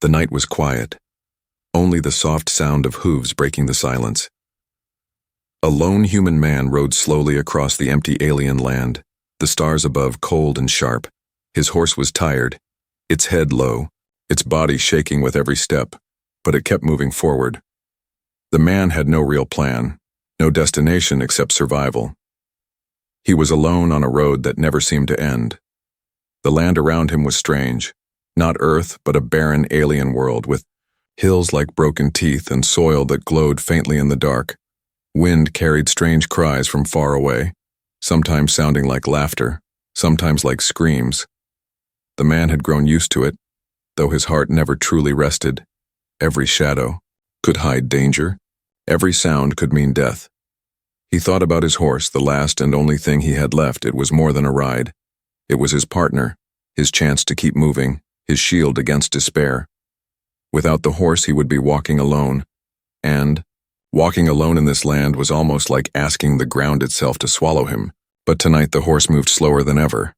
The night was quiet, only the soft sound of hooves breaking the silence. A lone human man rode slowly across the empty alien land, the stars above cold and sharp. His horse was tired, its head low, its body shaking with every step, but it kept moving forward. The man had no real plan, no destination except survival. He was alone on a road that never seemed to end. The land around him was strange, not Earth but a barren alien world with hills like broken teeth and soil that glowed faintly in the dark. Wind carried strange cries from far away, sometimes sounding like laughter, sometimes like screams. The man had grown used to it, though his heart never truly rested. Every shadow could hide danger. Every sound could mean death. He thought about his horse, the last and only thing he had left. It was more than a ride. It was his partner, his chance to keep moving, his shield against despair. Without the horse, he would be walking alone. And walking alone in this land was almost like asking the ground itself to swallow him. But tonight the horse moved slower than ever.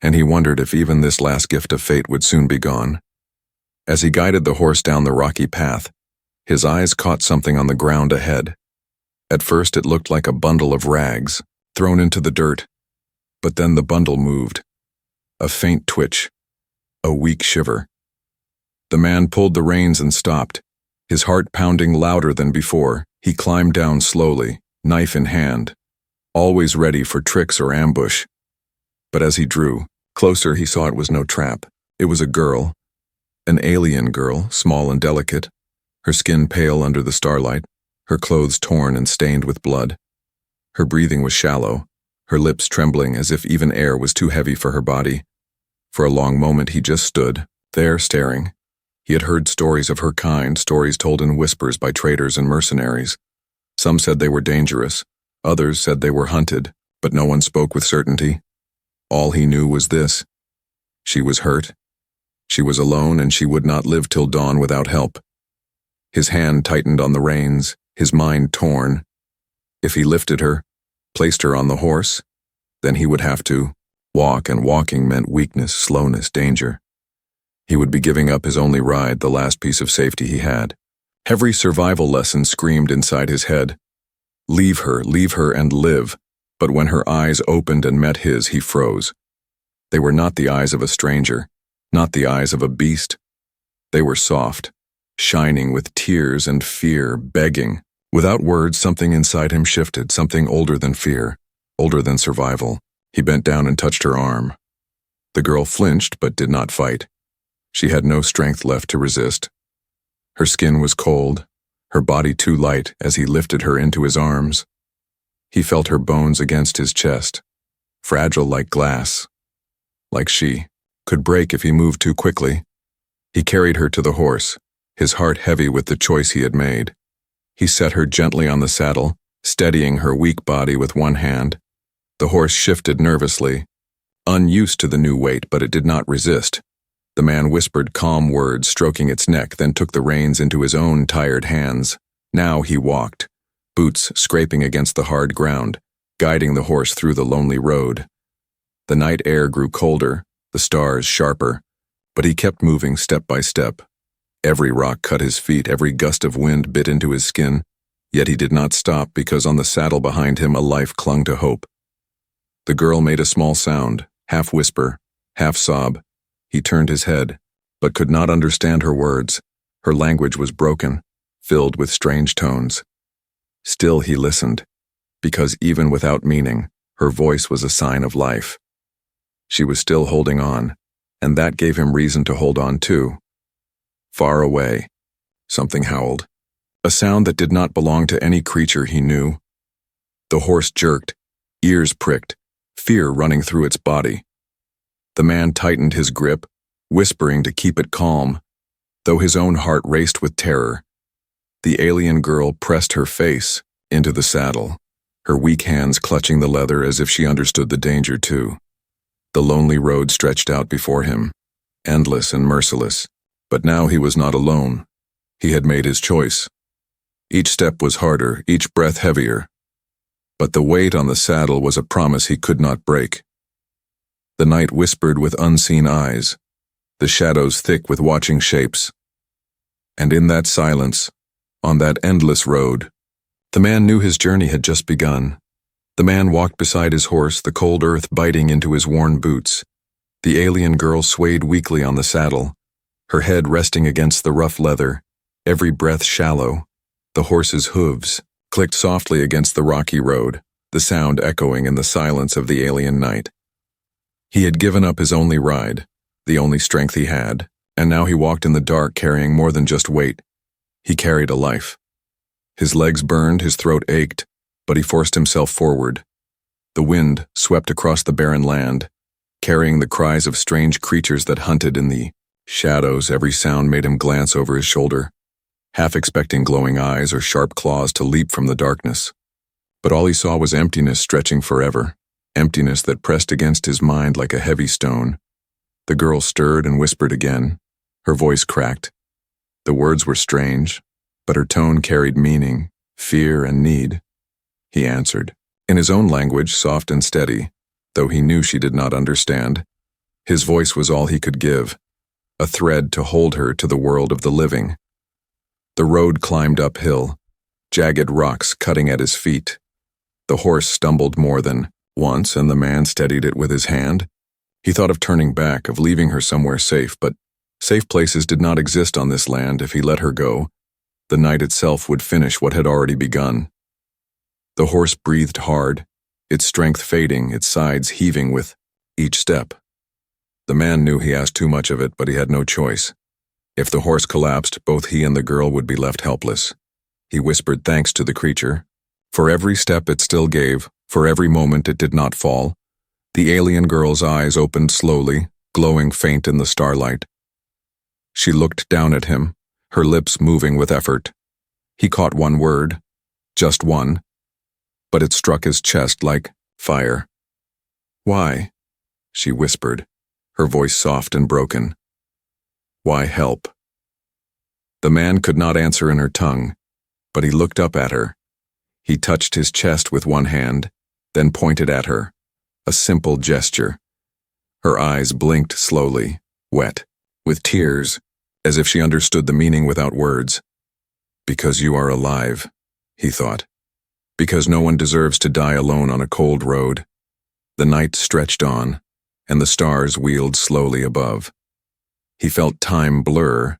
And he wondered if even this last gift of fate would soon be gone. As he guided the horse down the rocky path, his eyes caught something on the ground ahead. At first it looked like a bundle of rags, thrown into the dirt. But then the bundle moved. A faint twitch. A weak shiver. The man pulled the reins and stopped, his heart pounding louder than before. He climbed down slowly, knife in hand, always ready for tricks or ambush. But as he drew closer, he saw it was no trap. It was a girl, an alien girl, small and delicate, her skin pale under the starlight, her clothes torn and stained with blood. Her breathing was shallow, her lips trembling as if even air was too heavy for her body. For a long moment he just stood, there staring. He had heard stories of her kind, stories told in whispers by traders and mercenaries. Some said they were dangerous, others said they were hunted, but no one spoke with certainty. All he knew was this: she was hurt. She was alone, and she would not live till dawn without help. His hand tightened on the reins, his mind torn. If he lifted her, placed her on the horse, then he would have to walk, and walking meant weakness, slowness, danger. He would be giving up his only ride, the last piece of safety he had. Every survival lesson screamed inside his head. Leave her, and live. But when her eyes opened and met his, he froze. They were not the eyes of a stranger, not the eyes of a beast. They were soft, shining with tears and fear, begging. Without words, something inside him shifted, something older than fear, older than survival. He bent down and touched her arm. The girl flinched but did not fight. She had no strength left to resist. Her skin was cold, her body too light as he lifted her into his arms. He felt her bones against his chest, fragile like glass, like she could break if he moved too quickly. He carried her to the horse, his heart heavy with the choice he had made. He set her gently on the saddle, steadying her weak body with one hand. The horse shifted nervously, unused to the new weight, but it did not resist. The man whispered calm words, stroking its neck, then took the reins into his own tired hands. Now he walked, boots scraping against the hard ground, guiding the horse through the lonely road. The night air grew colder, the stars sharper, but he kept moving step by step. Every rock cut his feet, every gust of wind bit into his skin, yet he did not stop because on the saddle behind him a life clung to hope. The girl made a small sound, half whisper, half sob. He turned his head, but could not understand her words. Her language was broken, filled with strange tones. Still he listened, because even without meaning, her voice was a sign of life. She was still holding on, and that gave him reason to hold on too. Far away, something howled, a sound that did not belong to any creature he knew. The horse jerked, ears pricked, fear running through its body. The man tightened his grip, whispering to keep it calm, though his own heart raced with terror. The alien girl pressed her face into the saddle, her weak hands clutching the leather as if she understood the danger too. The lonely road stretched out before him, endless and merciless, but now he was not alone. He had made his choice. Each step was harder, each breath heavier, but the weight on the saddle was a promise he could not break. The night whispered with unseen eyes. the shadows thick with watching shapes. And in that silence, on that endless road, the man knew his journey had just begun. The man walked beside his horse, the cold earth biting into his worn boots. The alien girl swayed weakly on the saddle, her head resting against the rough leather, every breath shallow. The horse's hooves clicked softly against the rocky road, the sound echoing in the silence of the alien night. He had given up his only ride, the only strength he had, and now he walked in the dark carrying more than just weight. He carried a life. His legs burned, his throat ached, but he forced himself forward. The wind swept across the barren land, carrying the cries of strange creatures that hunted in the shadows. Every sound made him glance over his shoulder, half expecting glowing eyes or sharp claws to leap from the darkness. But all he saw was emptiness stretching forever, emptiness that pressed against his mind like a heavy stone. The girl stirred and whispered again. Her voice cracked. The words were strange, but her tone carried meaning, fear, and need. He answered, in his own language, soft and steady, though he knew she did not understand. His voice was all he could give, a thread to hold her to the world of the living. The road climbed uphill, jagged rocks cutting at his feet. The horse stumbled more than once, and the man steadied it with his hand. He thought of turning back, of leaving her somewhere safe, but safe places did not exist on this land. If he let her go, the night itself would finish what had already begun. The horse breathed hard, its strength fading, its sides heaving with each step. The man knew he asked too much of it, but he had no choice. If the horse collapsed, both he and the girl would be left helpless. He whispered thanks to the creature. For every step it still gave, for every moment it did not fall. The alien girl's eyes opened slowly, glowing faint in the starlight. She looked down at him, her lips moving with effort. He caught one word, just one, but it struck his chest like fire. "Why?" she whispered, her voice soft and broken. "Why help?" The man could not answer in her tongue, but he looked up at her. He touched his chest with one hand, then pointed at her, a simple gesture. Her eyes blinked slowly, wet, with tears, as if she understood the meaning without words. "Because you are alive," he thought. "Because no one deserves to die alone on a cold road." The night stretched on, and the stars wheeled slowly above. He felt time blur,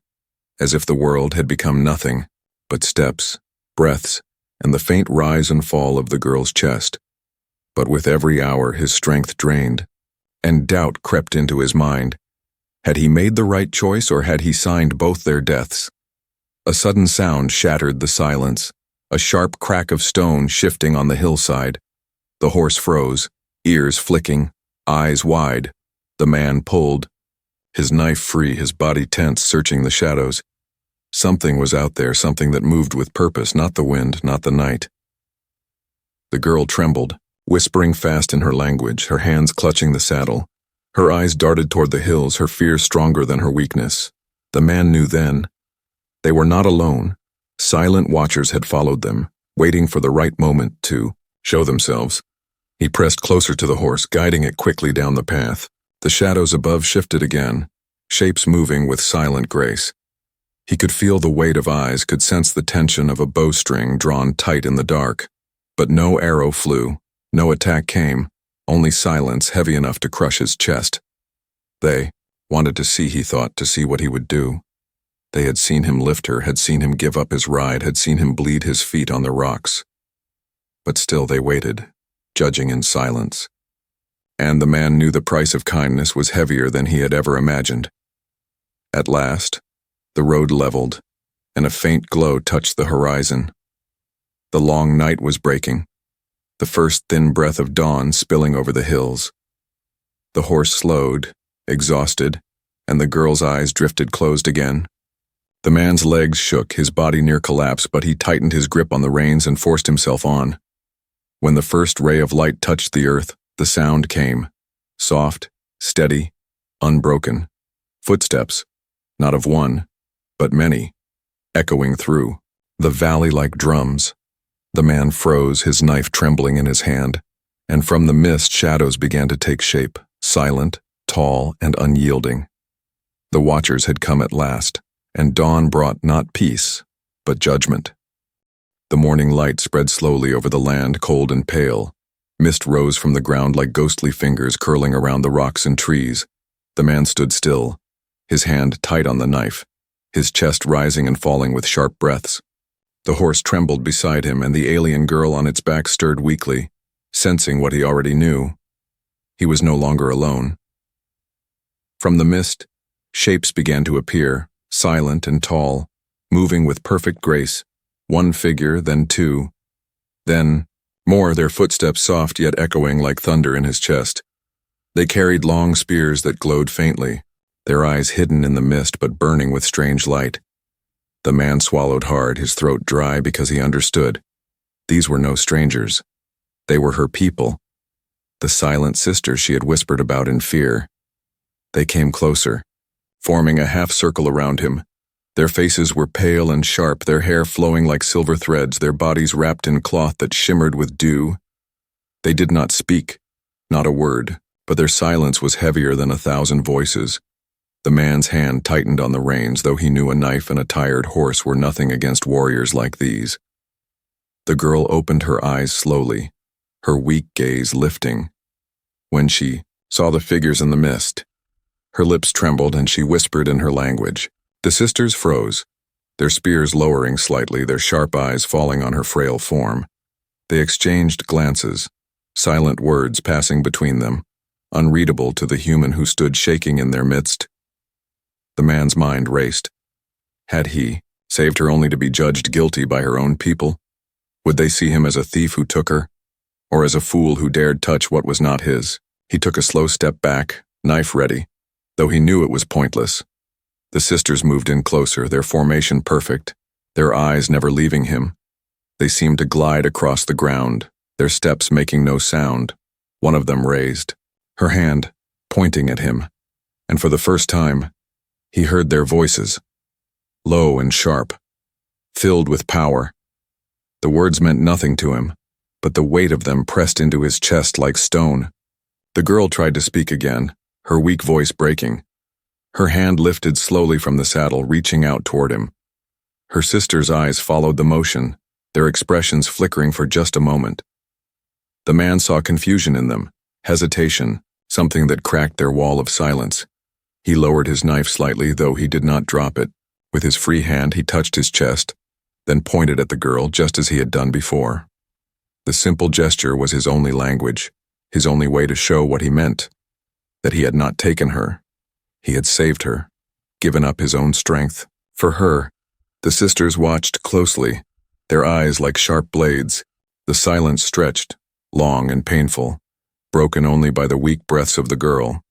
as if the world had become nothing but steps, breaths, and the faint rise and fall of the girl's chest. But with every hour his strength drained, and doubt crept into his mind. Had he made the right choice, or had he signed both their deaths? A sudden sound shattered the silence, a sharp crack of stone shifting on the hillside. The horse froze, ears flicking, eyes wide. The man pulled, his knife free, his body tense, searching the shadows. Something was out there, something that moved with purpose, not the wind, not the night. The girl trembled, whispering fast in her language, her hands clutching the saddle. Her eyes darted toward the hills, her fear stronger than her weakness. The man knew then. They were not alone. Silent watchers had followed them, waiting for the right moment to show themselves. He pressed closer to the horse, guiding it quickly down the path. The shadows above shifted again, shapes moving with silent grace. He could feel the weight of eyes, could sense the tension of a bowstring drawn tight in the dark. But no arrow flew, no attack came, only silence heavy enough to crush his chest. They wanted to see, he thought, to see what he would do. They had seen him lift her, had seen him give up his ride, had seen him bleed his feet on the rocks. But still they waited, judging in silence. And the man knew the price of kindness was heavier than he had ever imagined. At last, the road leveled, and a faint glow touched the horizon. The long night was breaking, the first thin breath of dawn spilling over the hills. The horse slowed, exhausted, and the girl's eyes drifted closed again. The man's legs shook, his body near collapse, but he tightened his grip on the reins and forced himself on. When the first ray of light touched the earth, the sound came, soft, steady, unbroken. Footsteps, not of one, but many, echoing through the valley like drums. The man froze, his knife trembling in his hand, and from the mist shadows began to take shape, silent, tall, and unyielding. The Watchers had come at last, and dawn brought not peace, but judgment. The morning light spread slowly over the land, cold and pale. Mist rose from the ground like ghostly fingers curling around the rocks and trees. The man stood still, his hand tight on the knife, his chest rising and falling with sharp breaths. The horse trembled beside him, and the alien girl on its back stirred weakly, sensing what he already knew. He was no longer alone. From the mist, shapes began to appear, silent and tall, moving with perfect grace, one figure, then two, then more, their footsteps soft yet echoing like thunder in his chest. They carried long spears that glowed faintly, their eyes hidden in the mist but burning with strange light. The man swallowed hard, his throat dry because he understood. These were no strangers. They were her people, the silent sisters she had whispered about in fear. They came closer, forming a half circle around him. Their faces were pale and sharp, their hair flowing like silver threads, their bodies wrapped in cloth that shimmered with dew. They did not speak, not a word, but their silence was heavier than 1,000 voices. The man's hand tightened on the reins, though he knew a knife and a tired horse were nothing against warriors like these. The girl opened her eyes slowly, her weak gaze lifting. When she saw the figures in the mist, her lips trembled and she whispered in her language. The sisters froze, their spears lowering slightly, their sharp eyes falling on her frail form. They exchanged glances, silent words passing between them, unreadable to the human who stood shaking in their midst. The man's mind raced. Had he saved her only to be judged guilty by her own people? Would they see him as a thief who took her, or as a fool who dared touch what was not his? He took a slow step back, knife ready, though he knew it was pointless. The sisters moved in closer, their formation perfect, their eyes never leaving him. They seemed to glide across the ground, their steps making no sound. One of them raised, her hand pointing at him, and for the first time, he heard their voices, low and sharp, filled with power. The words meant nothing to him, but the weight of them pressed into his chest like stone. The girl tried to speak again, her weak voice breaking. Her hand lifted slowly from the saddle, reaching out toward him. Her sister's eyes followed the motion, their expressions flickering for just a moment. The man saw confusion in them, hesitation, something that cracked their wall of silence. He lowered his knife slightly, though he did not drop it. With his free hand, he touched his chest, then pointed at the girl just as he had done before. The simple gesture was his only language, his only way to show what he meant, that he had not taken her. He had saved her, given up his own strength. For her, the sisters watched closely, their eyes like sharp blades. The silence stretched, long and painful, broken only by the weak breaths of the girl.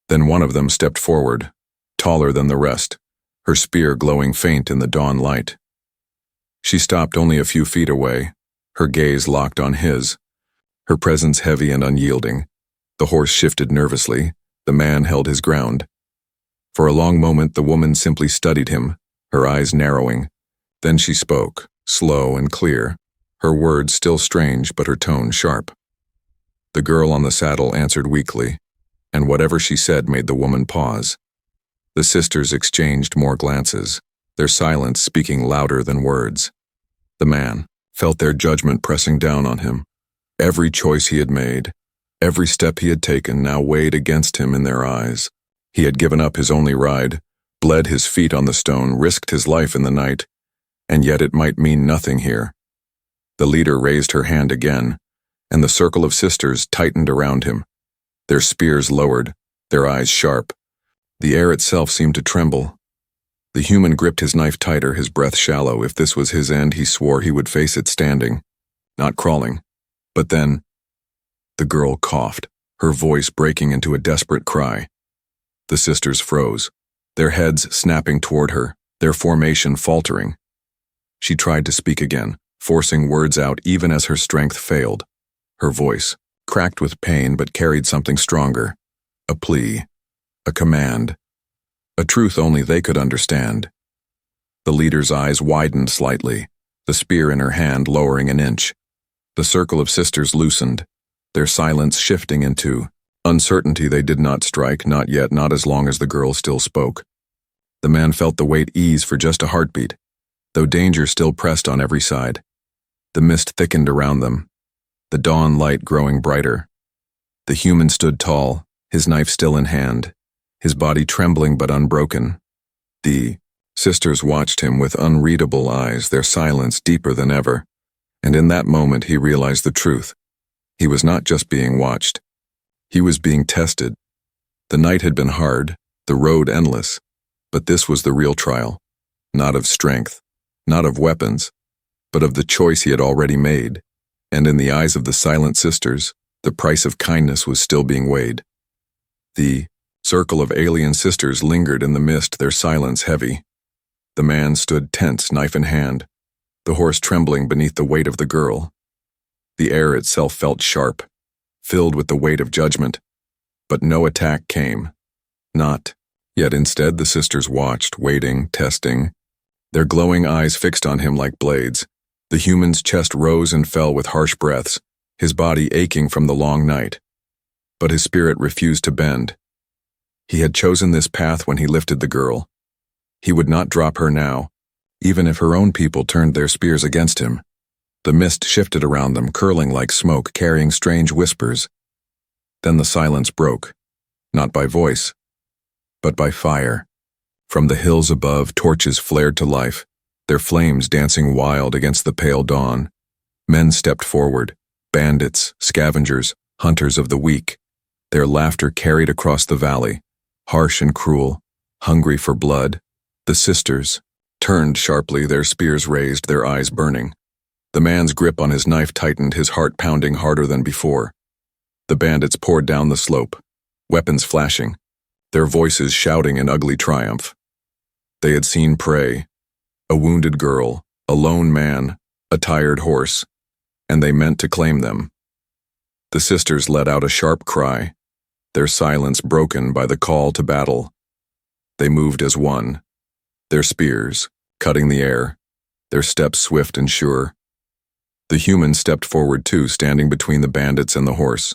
Then one of them stepped forward, taller than the rest, her spear glowing faint in the dawn light. She stopped only a few feet away, her gaze locked on his, her presence heavy and unyielding. The horse shifted nervously, the man held his ground. For a long moment the woman simply studied him, her eyes narrowing. Then she spoke, slow and clear, her words still strange but her tone sharp. The girl on the saddle answered weakly, and whatever she said made the woman pause. The sisters exchanged more glances, their silence speaking louder than words. The man felt their judgment pressing down on him. Every choice he had made, every step he had taken now weighed against him in their eyes. He had given up his only ride, bled his feet on the stone, risked his life in the night, and yet it might mean nothing here. The leader raised her hand again, and the circle of sisters tightened around him, their spears lowered, their eyes sharp. The air itself seemed to tremble. The human gripped his knife tighter, his breath shallow. If this was his end, he swore he would face it standing, not crawling. But then, the girl coughed, her voice breaking into a desperate cry. The sisters froze, their heads snapping toward her, their formation faltering. She tried to speak again, forcing words out even as her strength failed. Her voice, cracked with pain but carried something stronger. A plea, a command, a truth only they could understand. The leader's eyes widened slightly, the spear in her hand lowering an inch. The circle of sisters loosened, their silence shifting into uncertainty. They did not strike, not yet, not as long as the girl still spoke. The man felt the weight ease for just a heartbeat, though danger still pressed on every side. The mist thickened around them, the dawn light growing brighter. The human stood tall, his knife still in hand, his body trembling but unbroken. The sisters watched him with unreadable eyes, their silence deeper than ever, and in that moment he realized the truth. He was not just being watched. He was being tested. The night had been hard, the road endless, but this was the real trial, not of strength, not of weapons, but of the choice he had already made, and in the eyes of the silent sisters, the price of kindness was still being weighed. The circle of alien sisters lingered in the mist, their silence heavy. The man stood tense, knife in hand, the horse trembling beneath the weight of the girl. The air itself felt sharp, filled with the weight of judgment, but no attack came. Not. Yet instead the sisters watched, waiting, testing, their glowing eyes fixed on him like blades. The human's chest rose and fell with harsh breaths, his body aching from the long night. But his spirit refused to bend. He had chosen this path when he lifted the girl. He would not drop her now, even if her own people turned their spears against him. The mist shifted around them, curling like smoke, carrying strange whispers. Then the silence broke, not by voice, but by fire. From the hills above, torches flared to life, their flames dancing wild against the pale dawn. Men stepped forward, bandits, scavengers, hunters of the weak. Their laughter carried across the valley, harsh and cruel, hungry for blood. The sisters turned sharply, their spears raised, their eyes burning. The man's grip on his knife tightened, his heart pounding harder than before. The bandits poured down the slope, weapons flashing, their voices shouting in ugly triumph. They had seen prey, a wounded girl, a lone man, a tired horse, and they meant to claim them. The sisters let out a sharp cry, their silence broken by the call to battle. They moved as one, their spears cutting the air, their steps swift and sure. The human stepped forward too, standing between the bandits and the horse.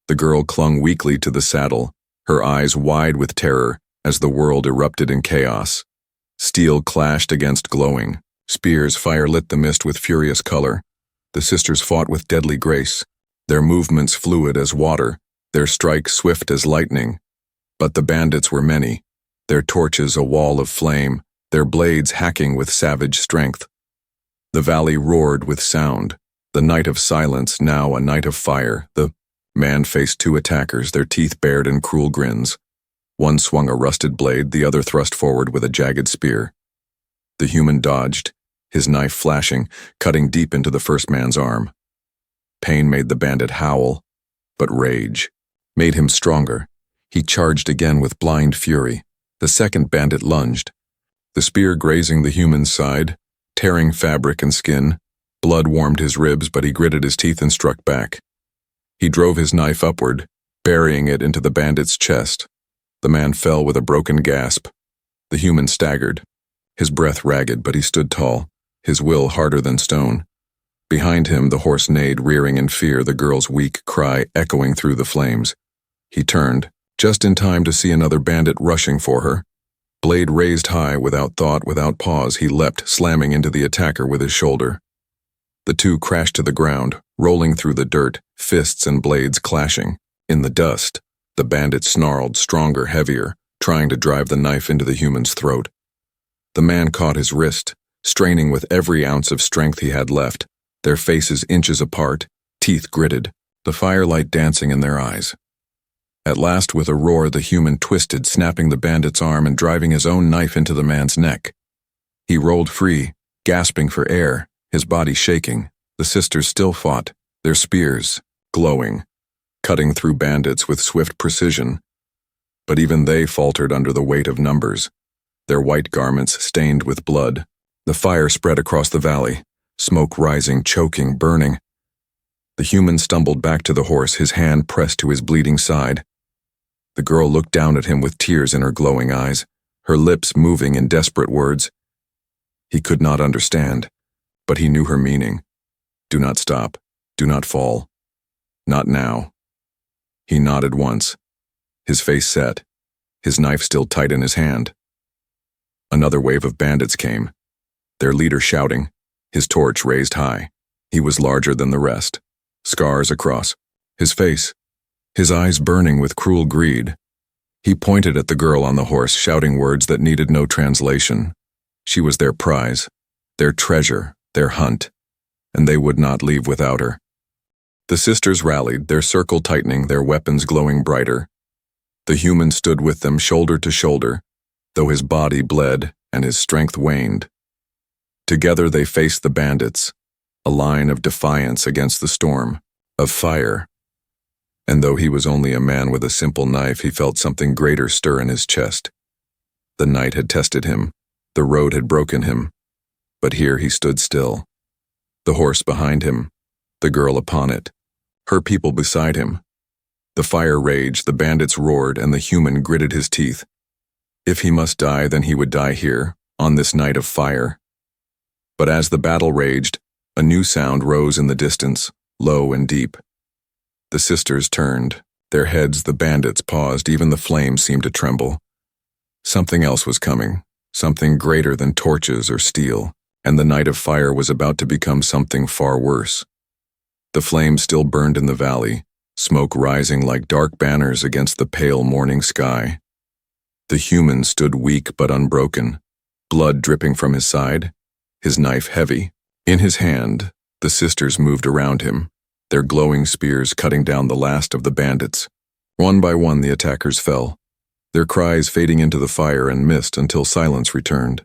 The girl clung weakly to the saddle, her eyes wide with terror as the world erupted in chaos. Steel clashed against glowing, spears fire-lit the mist with furious color. The sisters fought with deadly grace, their movements fluid as water, their strikes swift as lightning. But the bandits were many, their torches a wall of flame, their blades hacking with savage strength. The valley roared with sound, the night of silence now a night of fire. The man faced two attackers, their teeth bared in cruel grins. One swung a rusted blade, the other thrust forward with a jagged spear. The human dodged, his knife flashing, cutting deep into the first man's arm. Pain made the bandit howl, but rage made him stronger. He charged again with blind fury. The second bandit lunged, the spear grazing the human's side, tearing fabric and skin. Blood warmed his ribs, but he gritted his teeth and struck back. He drove his knife upward, burying it into the bandit's chest. The man fell with a broken gasp. The human staggered, his breath ragged, but he stood tall, his will harder than stone. Behind him, the horse neighed, rearing in fear, the girl's weak cry echoing through the flames. He turned, just in time to see another bandit rushing for her. Blade raised high, without thought, without pause, he leapt, slamming into the attacker with his shoulder. The two crashed to the ground, rolling through the dirt, fists and blades clashing. In the dust, the bandit snarled, stronger, heavier, trying to drive the knife into the human's throat. The man caught his wrist, straining with every ounce of strength he had left, their faces inches apart, teeth gritted, the firelight dancing in their eyes. At last, with a roar, the human twisted, snapping the bandit's arm and driving his own knife into the man's neck. He rolled free, gasping for air, his body shaking. The sisters still fought, their spears glowing, cutting through bandits with swift precision. But even they faltered under the weight of numbers, their white garments stained with blood. The fire spread across the valley, smoke rising, choking, burning. The human stumbled back to the horse, his hand pressed to his bleeding side. The girl looked down at him with tears in her glowing eyes, her lips moving in desperate words. He could not understand, but he knew her meaning. Do not stop. Do not fall. Not now. He nodded once, his face set, his knife still tight in his hand. Another wave of bandits came, their leader shouting, his torch raised high. He was larger than the rest, scars across his face, his eyes burning with cruel greed. He pointed at the girl on the horse, shouting words that needed no translation. She was their prize, their treasure, their hunt, and they would not leave without her. The sisters rallied, their circle tightening, their weapons glowing brighter. The human stood with them shoulder to shoulder, though his body bled and his strength waned. Together they faced the bandits, a line of defiance against the storm, of fire. And though he was only a man with a simple knife, he felt something greater stir in his chest. The night had tested him, the road had broken him, but here he stood still. The horse behind him, the girl upon it, her people beside him. The fire raged, the bandits roared, and the human gritted his teeth. If he must die, then he would die here, on this night of fire. But as the battle raged, a new sound rose in the distance, low and deep. The sisters turned, their heads the bandits paused, even the flames seemed to tremble. Something else was coming, something greater than torches or steel, and the night of fire was about to become something far worse. The flames still burned in the valley, smoke rising like dark banners against the pale morning sky. The human stood weak but unbroken, blood dripping from his side, his knife heavy. In his hand, the sisters moved around him, their glowing spears cutting down the last of the bandits. One by one the attackers fell, their cries fading into the fire and mist until silence returned.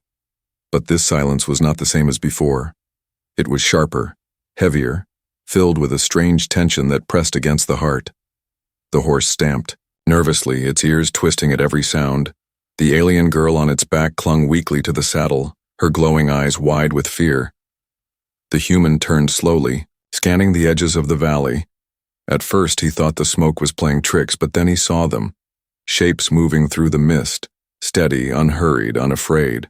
But this silence was not the same as before. It was sharper, heavier, filled with a strange tension that pressed against the heart. The horse stamped, nervously, its ears twisting at every sound. The alien girl on its back clung weakly to the saddle, her glowing eyes wide with fear. The human turned slowly, scanning the edges of the valley. At first he thought the smoke was playing tricks, but then he saw them, shapes moving through the mist, steady, unhurried, unafraid.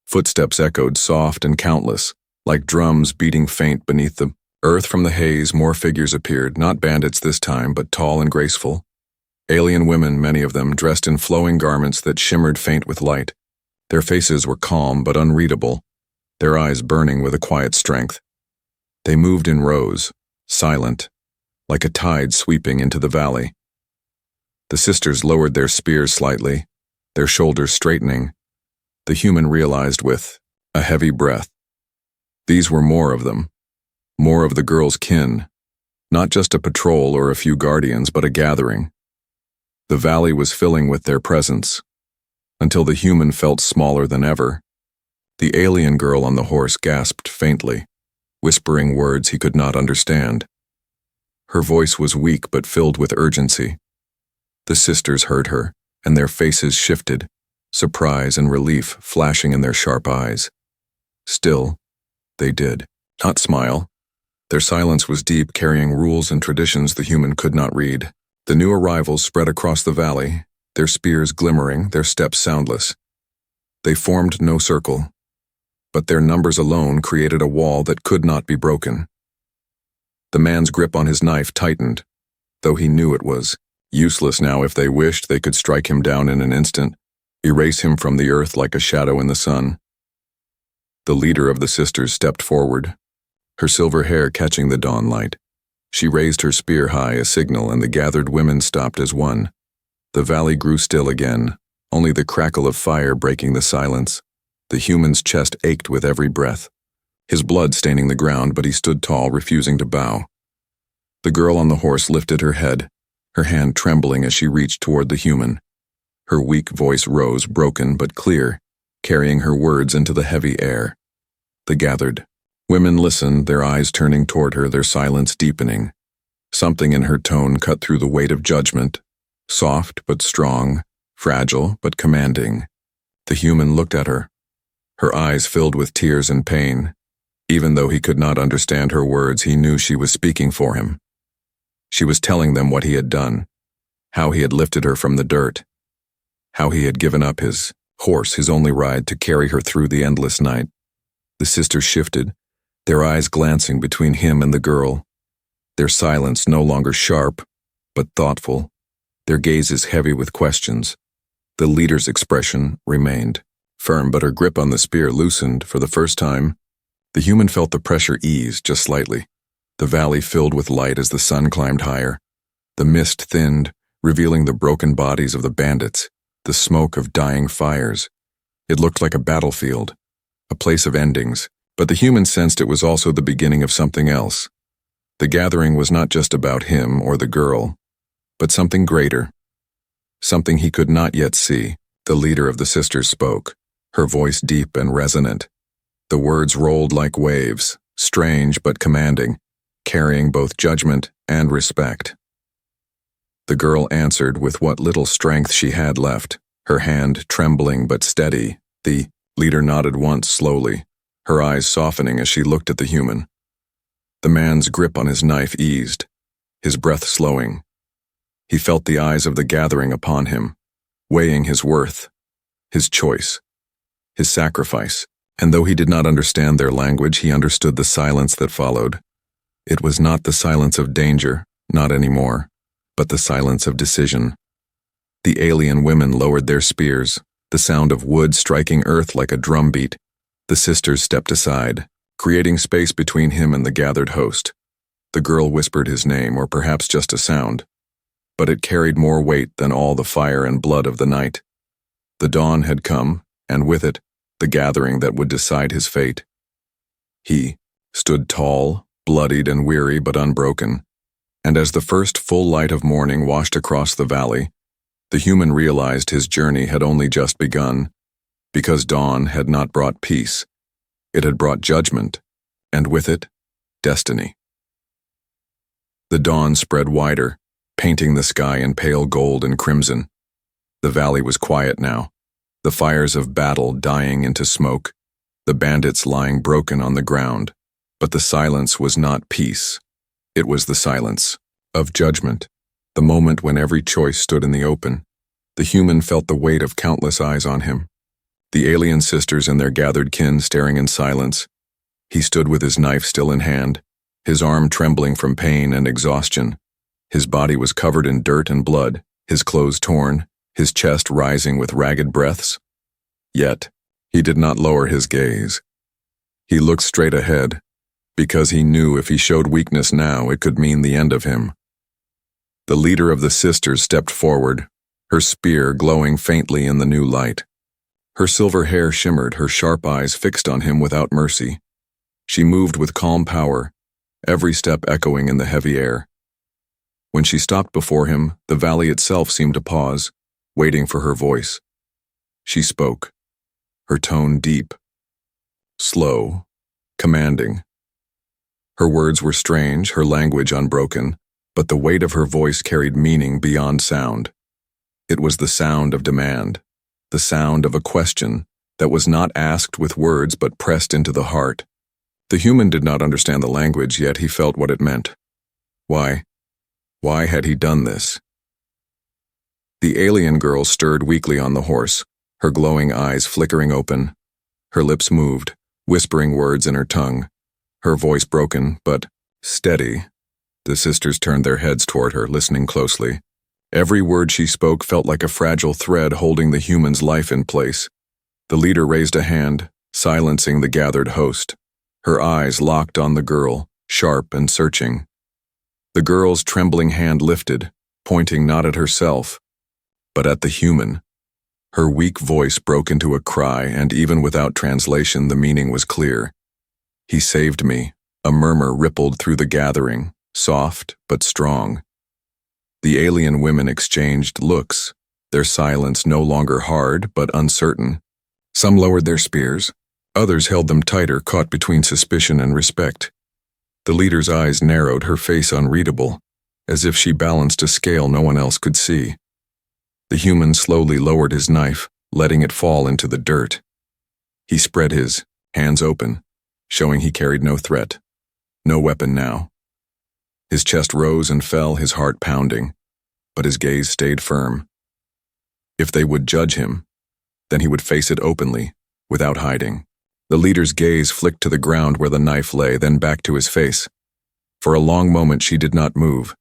Footsteps echoed soft and countless, like drums beating faint beneath the earth. From the haze, more figures appeared, not bandits this time, but tall and graceful. Alien women, many of them, dressed in flowing garments that shimmered faint with light. Their faces were calm but unreadable, their eyes burning with a quiet strength. They moved in rows, silent, like a tide sweeping into the valley. The sisters lowered their spears slightly, their shoulders straightening. The human realized with a heavy breath. These were more of them, more of the girl's kin, not just a patrol or a few guardians, but a gathering. The valley was filling with their presence, until the human felt smaller than ever. The alien girl on the horse gasped faintly, whispering words he could not understand. Her voice was weak but filled with urgency. The sisters heard her, and their faces shifted, surprise and relief flashing in their sharp eyes. Still, they did not smile. Their silence was deep, carrying rules and traditions the human could not read. The new arrivals spread across the valley, their spears glimmering, their steps soundless. They formed no circle, but their numbers alone created a wall that could not be broken. The man's grip on his knife tightened, though he knew it was useless now. If they wished, they could strike him down in an instant, erase him from the earth like a shadow in the sun. The leader of the sisters stepped forward, her silver hair catching the dawn light. She raised her spear high, a signal, and the gathered women stopped as one. The valley grew still again, only the crackle of fire breaking the silence. The human's chest ached with every breath, his blood staining the ground, but he stood tall, refusing to bow. The girl on the horse lifted her head, her hand trembling as she reached toward the human. Her weak voice rose, broken but clear, carrying her words into the heavy air. The gathered women listened, their eyes turning toward her, their silence deepening. Something in her tone cut through the weight of judgment, soft but strong, fragile but commanding. The human looked at her, her eyes filled with tears and pain. Even though he could not understand her words, he knew she was speaking for him. She was telling them what he had done, how he had lifted her from the dirt, how he had given up his horse, his only ride, to carry her through the endless night. The sisters shifted, their eyes glancing between him and the girl, their silence no longer sharp, but thoughtful, their gazes heavy with questions. The leader's expression remained, firm, but her grip on the spear loosened. For the first time, the human felt the pressure ease just slightly. The valley filled with light as the sun climbed higher. The mist thinned, revealing the broken bodies of the bandits, the smoke of dying fires. It looked like a battlefield, a place of endings, but the human sensed it was also the beginning of something else. The gathering was not just about him or the girl, but something greater, something he could not yet see. The leader of the sisters spoke, her voice deep and resonant. The words rolled like waves, strange but commanding, carrying both judgment and respect. The girl answered with what little strength she had left, her hand trembling but steady. The leader nodded once slowly, her eyes softening as she looked at the human. The man's grip on his knife eased, his breath slowing. He felt the eyes of the gathering upon him, weighing his worth, his choice, his sacrifice, and though he did not understand their language, he understood the silence that followed. It was not the silence of danger, not anymore, but the silence of decision. The alien women lowered their spears, the sound of wood striking earth like a drumbeat. The sisters stepped aside, creating space between him and the gathered host. The girl whispered his name, or perhaps just a sound, but it carried more weight than all the fire and blood of the night. The dawn had come, and with it, the gathering that would decide his fate. He stood tall, bloodied and weary but unbroken, and as the first full light of morning washed across the valley, the human realized his journey had only just begun, because dawn had not brought peace. It had brought judgment, and with it, destiny. The dawn spread wider, painting the sky in pale gold and crimson. The valley was quiet now, the fires of battle dying into smoke, the bandits lying broken on the ground. But the silence was not peace. It was the silence of judgment, the moment when every choice stood in the open. The human felt the weight of countless eyes on him. The alien sisters and their gathered kin staring in silence. He stood with his knife still in hand, his arm trembling from pain and exhaustion. His body was covered in dirt and blood, his clothes torn, his chest rising with ragged breaths. Yet, he did not lower his gaze. He looked straight ahead, because he knew if he showed weakness now, it could mean the end of him. The leader of the sisters stepped forward, her spear glowing faintly in the new light. Her silver hair shimmered, her sharp eyes fixed on him without mercy. She moved with calm power, every step echoing in the heavy air. When she stopped before him, the valley itself seemed to pause, waiting for her voice. She spoke, her tone deep, slow, commanding. Her words were strange, her language unbroken, but the weight of her voice carried meaning beyond sound. It was the sound of demand, the sound of a question that was not asked with words but pressed into the heart. The human did not understand the language, yet he felt what it meant. Why? Why had he done this? The alien girl stirred weakly on the horse, her glowing eyes flickering open. Her lips moved, whispering words in her tongue. Her voice broken, but steady. The sisters turned their heads toward her, listening closely. Every word she spoke felt like a fragile thread holding the human's life in place. The leader raised a hand, silencing the gathered host. Her eyes locked on the girl, sharp and searching. The girl's trembling hand lifted, pointing not at herself, but at the human. Her weak voice broke into a cry, and even without translation, the meaning was clear. "He saved me." A murmur rippled through the gathering, soft but strong. The alien women exchanged looks, their silence no longer hard but uncertain. Some lowered their spears, others held them tighter, caught between suspicion and respect. The leader's eyes narrowed, her face unreadable, as if she balanced a scale no one else could see. The human slowly lowered his knife, letting it fall into the dirt. He spread his hands open, showing he carried no threat, no weapon now. His chest rose and fell, his heart pounding, but his gaze stayed firm. If they would judge him, then he would face it openly, without hiding. The leader's gaze flicked to the ground where the knife lay, then back to his face. For a long moment she did not move.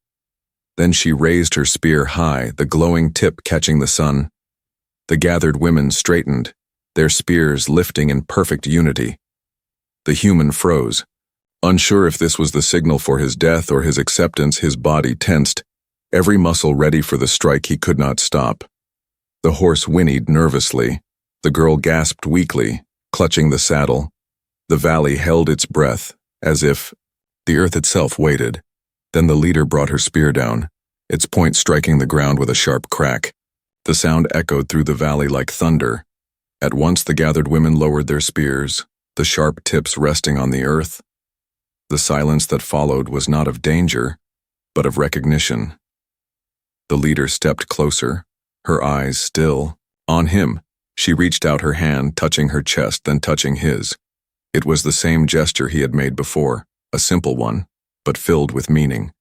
Then she raised her spear high, the glowing tip catching the sun. The gathered women straightened, their spears lifting in perfect unity. The human froze. Unsure if this was the signal for his death or his acceptance, his body tensed, every muscle ready for the strike he could not stop. The horse whinnied nervously. The girl gasped weakly, clutching the saddle. The valley held its breath, as if the earth itself waited. Then the leader brought her spear down, its point striking the ground with a sharp crack. The sound echoed through the valley like thunder. At once the gathered women lowered their spears, the sharp tips resting on the earth. The silence that followed was not of danger, but of recognition. The leader stepped closer, her eyes still on him. She reached out her hand, touching her chest, then touching his. It was the same gesture he had made before, a simple one, but filled with meaning.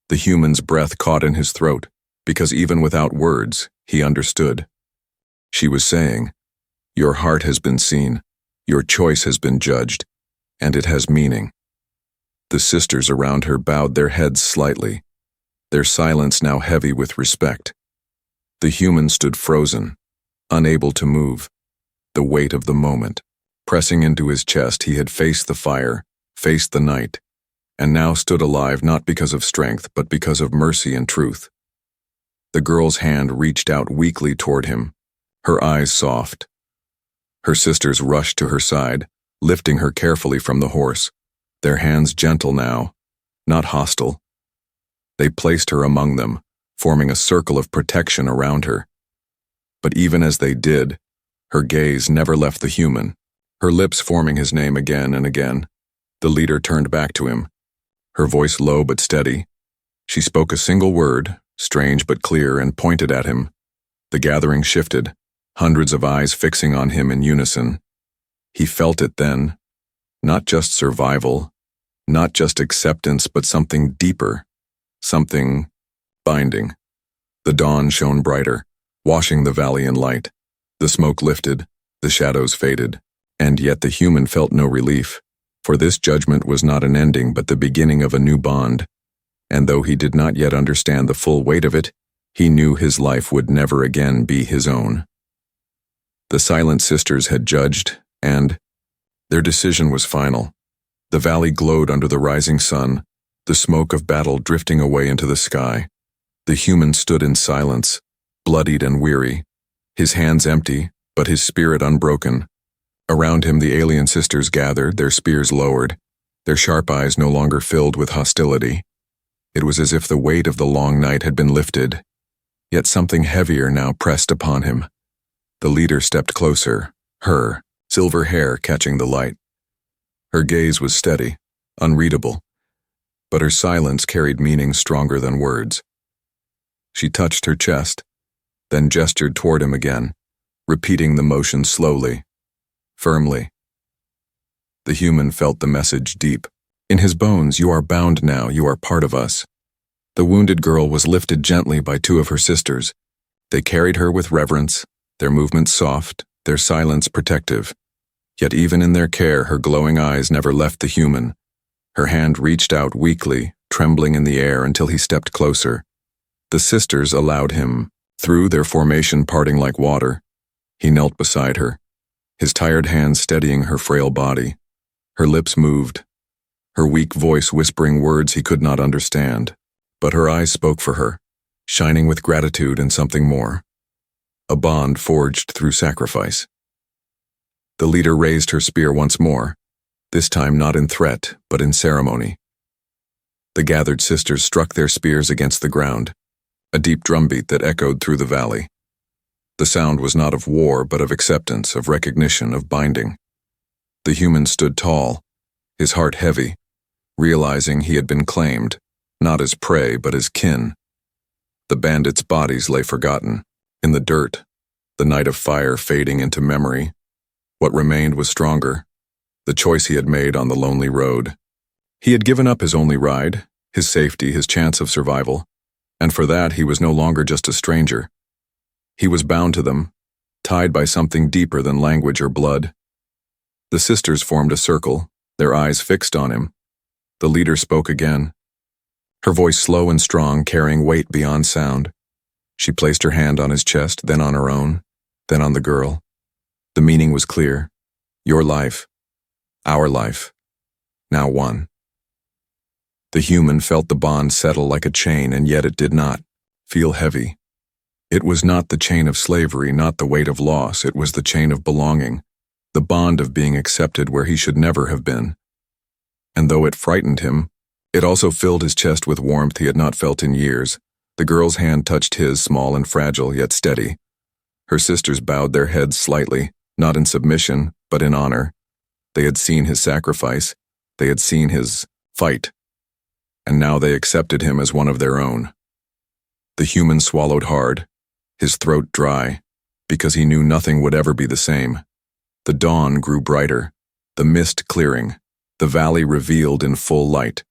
The human's breath caught in his throat, because even without words, he understood. She was saying, "Your heart has been seen, your choice has been judged, and it has meaning." The sisters around her bowed their heads slightly, their silence now heavy with respect. The human stood frozen, unable to move, the weight of the moment. Pressing into his chest, he had faced the fire, faced the night, and now stood alive not because of strength, but because of mercy and truth. The girl's hand reached out weakly toward him, her eyes soft. Her sisters rushed to her side, lifting her carefully from the horse, their hands gentle now, not hostile. They placed her among them, forming a circle of protection around her. But even as they did, her gaze never left the human, her lips forming his name again and again. The leader turned back to him, her voice low but steady. She spoke a single word, strange but clear, and pointed at him. The gathering shifted, hundreds of eyes fixing on him in unison. He felt it then, not just survival, not just acceptance, but something deeper, something binding. The dawn shone brighter, washing the valley in light. The smoke lifted, the shadows faded, and yet the human felt no relief, for this judgment was not an ending but the beginning of a new bond, and though he did not yet understand the full weight of it, he knew his life would never again be his own. The silent sisters had judged, and their decision was final. The valley glowed under the rising sun, the smoke of battle drifting away into the sky. The human stood in silence, bloodied and weary, his hands empty, but his spirit unbroken. Around him the alien sisters gathered, their spears lowered, their sharp eyes no longer filled with hostility. It was as if the weight of the long night had been lifted, yet something heavier now pressed upon him. The leader stepped closer, her silver hair catching the light. Her gaze was steady, unreadable, but her silence carried meaning stronger than words. She touched her chest, then gestured toward him again, repeating the motion slowly, firmly. The human felt the message deep. In his bones, "You are bound now, you are part of us." The wounded girl was lifted gently by two of her sisters. They carried her with reverence, their movements soft, their silence protective. Yet even in their care, her glowing eyes never left the human. Her hand reached out weakly, trembling in the air until he stepped closer. The sisters allowed him, through their formation parting like water. He knelt beside her, his tired hands steadying her frail body. Her lips moved, her weak voice whispering words he could not understand. But her eyes spoke for her, shining with gratitude and something more. A bond forged through sacrifice. The leader raised her spear once more, this time not in threat, but in ceremony. The gathered sisters struck their spears against the ground, a deep drumbeat that echoed through the valley. The sound was not of war, but of acceptance, of recognition, of binding. The human stood tall, his heart heavy, realizing he had been claimed, not as prey, but as kin. The bandits' bodies lay forgotten, in the dirt, the night of fire fading into memory. What remained was stronger, the choice he had made on the lonely road. He had given up his only ride, his safety, his chance of survival, and for that he was no longer just a stranger. He was bound to them, tied by something deeper than language or blood. The sisters formed a circle, their eyes fixed on him. The leader spoke again, her voice slow and strong, carrying weight beyond sound. She placed her hand on his chest, then on her own, then on the girl. The meaning was clear. Your life, our life, now one. The human felt the bond settle like a chain, and yet it did not feel heavy. It was not the chain of slavery, not the weight of loss. It was the chain of belonging, the bond of being accepted where he should never have been. And though it frightened him, it also filled his chest with warmth he had not felt in years. The girl's hand touched his, small and fragile, yet steady. Her sisters bowed their heads slightly, not in submission, but in honor. They had seen his sacrifice. They had seen his fight. And now they accepted him as one of their own. The human swallowed hard, his throat dry, because he knew nothing would ever be the same. The dawn grew brighter, the mist clearing, the valley revealed in full light.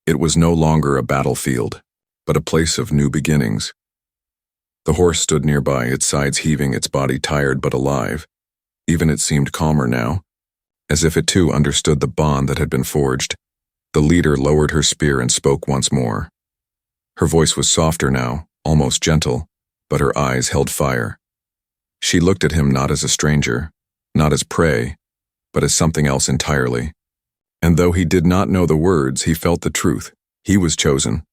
It was no longer a battlefield, but a place of new beginnings. The horse stood nearby, its sides heaving, its body tired but alive. Even it seemed calmer now, as if it too understood the bond that had been forged. The leader lowered her spear and spoke once more. Her voice was softer now, almost gentle, but her eyes held fire. She looked at him not as a stranger, not as prey, but as something else entirely. And though he did not know the words, he felt the truth. He was chosen.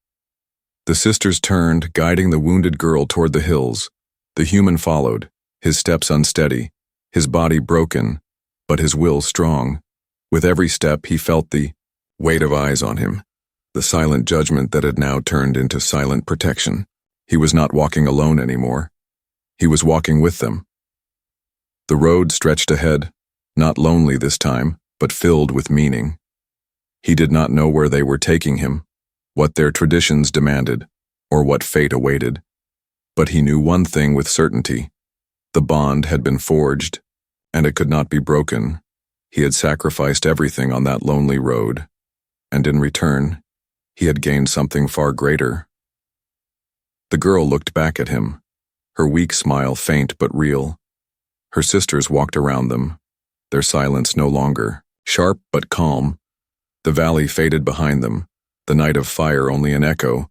The sisters turned, guiding the wounded girl toward the hills. The human followed, his steps unsteady, his body broken, but his will strong. With every step, he felt the weight of eyes on him, the silent judgment that had now turned into silent protection. He was not walking alone anymore. He was walking with them. The road stretched ahead, not lonely this time, but filled with meaning. He did not know where they were taking him, what their traditions demanded, or what fate awaited. But he knew one thing with certainty. The bond had been forged, and it could not be broken. He had sacrificed everything on that lonely road, and in return, he had gained something far greater. The girl looked back at him, her weak smile faint but real. Her sisters walked around them, their silence no longer sharp but calm. The valley faded behind them, the night of fire only an echo,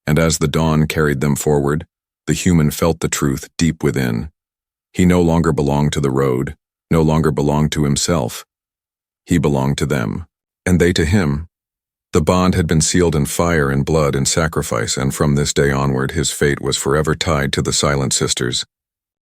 and as the dawn carried them forward, the human felt the truth deep within. He no longer belonged to the road, no longer belonged to himself. He belonged to them, and they to him. The bond had been sealed in fire and blood and sacrifice, and from this day onward his fate was forever tied to the silent sisters.